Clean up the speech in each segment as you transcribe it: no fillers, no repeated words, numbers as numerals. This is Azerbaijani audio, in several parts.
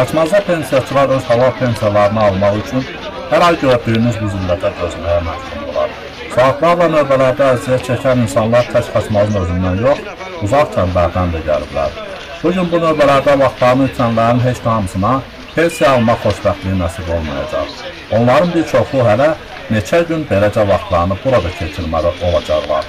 Qaçmazda pensiyaçılar öz halal pensiyalarını almaq üçün hər ay gördüyünüz bu zillətə dözməyə məhkumdular. Saatlarla növbələrdə əziyyət çəkən insanlar tək Xaçmazın özündən yox, uzaq kəndlərdən də gəliblər. Bugün bu növbələrdə vaxtlarını itirənlərin heç hamısına pensiya almaq xoşbəxtliyi nəsib olmayacaq. Onların bir çoxu hələ neçə gün beləcə vaxtlarını burada keçirməli olacaqlar.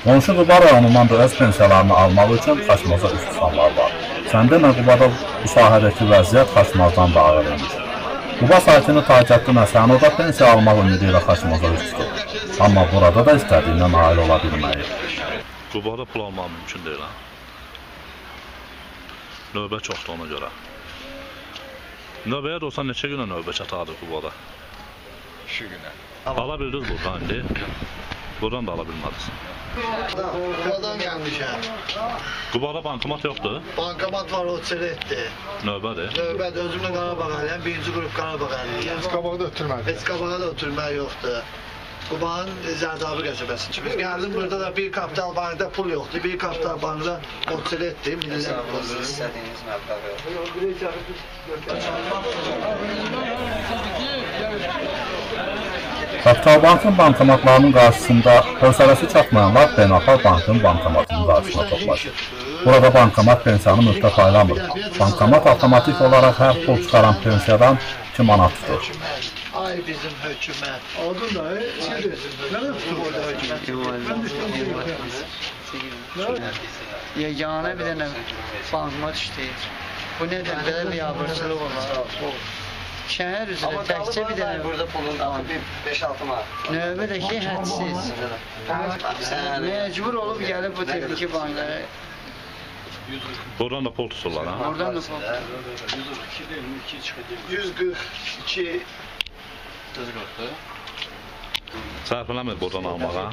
Qonşu Quba rayonundan da öz pensiyalarını almaq üçün Xaçmaza üst tutanlar var. Sən demə Qubada bu sahədəki vəziyyət Xaçmazdan da ağır imiş. Quba sakini Tacəddin Həsən o da pensiya almaq ümidi ilə Xaçmaza üst tutub. Amma burada da istədiyindən nail ola bilməyib. Qubada pul almaq mümkün deyil. Növbə çoxdur ona görə. Növbəyə də olsa neçə günə növbə çatadır Qubada? 2 günə. Ala bildiniz buradan indi? Buradan da ala bilmədiniz. Qubadan gəlmişəm. Qubada bankomat yoxdur? Bankomat var, o çeletdir. Növbədir? Növbədir, özümlə Qarabağ əliyəm, birinci qrup Qarabağ əliyəm. Heç qabağa da ötürmədi. Heç qabağa da ötürmək yoxdur. Qubanın Zərdabi qəsəbəsi ki, biz gəldim, burada da bir kapital bankda pul yoxdur, bir kapital bankda o çeletdir, millər puldur. İstədiyiniz məbləğ yox. Kapital Bankın bankomatlarının qarşısında hövsələsi çatmayanlar Beynəlxalq Bankın bankomatının qarşısına toplaşır. Burada bankomat pensiyanı müddət paylamır. Bankomat avtomatik olaraq hər pul çıxaran pensiyadan 2 manat tutur. Ay bizim hökumət. Adın da, nədə tutub orada hökumət? Yeganə bir dənə bankmat işləyir. Bu nədir? Belə bir abırsızlıq olar. Şəhər üzrə təkcə bir dənə burada pulun daxili 5-6 manat. Növbədəki hədsiz. Məcbur olub gəlib bu texniki banklara. Buradan da pul tuturlar, ha? Oradan da pul. 142 Sərfələmir buradan almağa.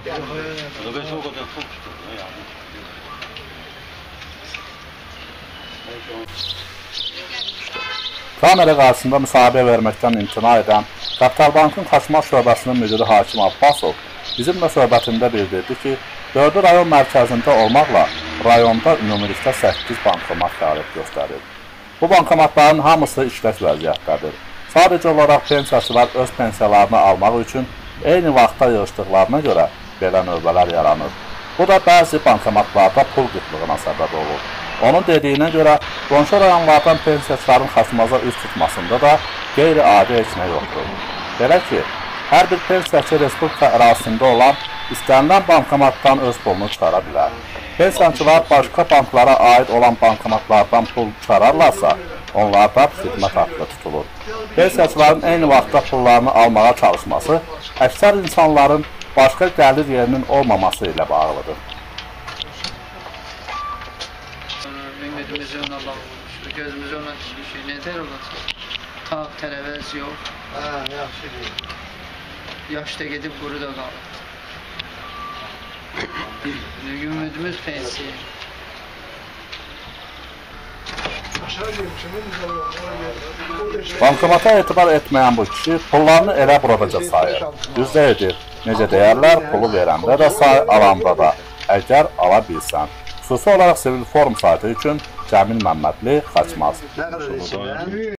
Kamera qarşısında müsahibə verməkdən imtina edən Kapital Bankın Xaçmaz şöbəsinin müdiri Hakim Abbasov bizimlə söhbətində bildirdi ki, 4 rayon mərkəzində olmaqla rayonda ümumilikdə 8 bankomat fəaliyyət göstərir. Bu bankomatların hamısı işlək vəziyyətdədir. Sadəcə olaraq pensiyaçılar öz pensiyalarını almaq üçün eyni vaxtda yığışdıqlarına görə belə növbələr yaranır. Bu da bəzi bankomatlarda pul qıtlığına səbəb olur. Onun dediyinə görə qonşu rayonlardan pensiyaçıların Xaçmaza üst tutmasında da qeyri-adi heç nə yoxdur. Belə ki, hər bir pensiyaçı Respublika ərazisində olan istənilən bankomatdan öz pulunu çıxara bilər. Pensiyaçılar başqa banklara aid olan bankomatlardan pul çıxararlarsa, onlardan xidmət haqqı tutulur. Pensiyaçıların eyni vaxtda pullarını almağa çalışması əksər insanların başqa gəlir yerinin olmaması ilə bağlıdır. Ümidimizi ona bağlamışıq, gözümüzü ona dikmişik. Nətər olacaq? Taq, tərəvəz yox. yaxşı deyil. Yaşda gedib quru da qalır. Ümidimiz pensiya. Bankomata etibar etməyən bu kişi pullarını elə buradaca sayır. Düzdə edir. Necə deyərlər, pulu verəndə də say, alanda da. Əgər ala bilsən. Xüsusi olaraq sivil forum saytı üçün Cəmil Məmmədli, Xaçmaz. Nə qədər içində?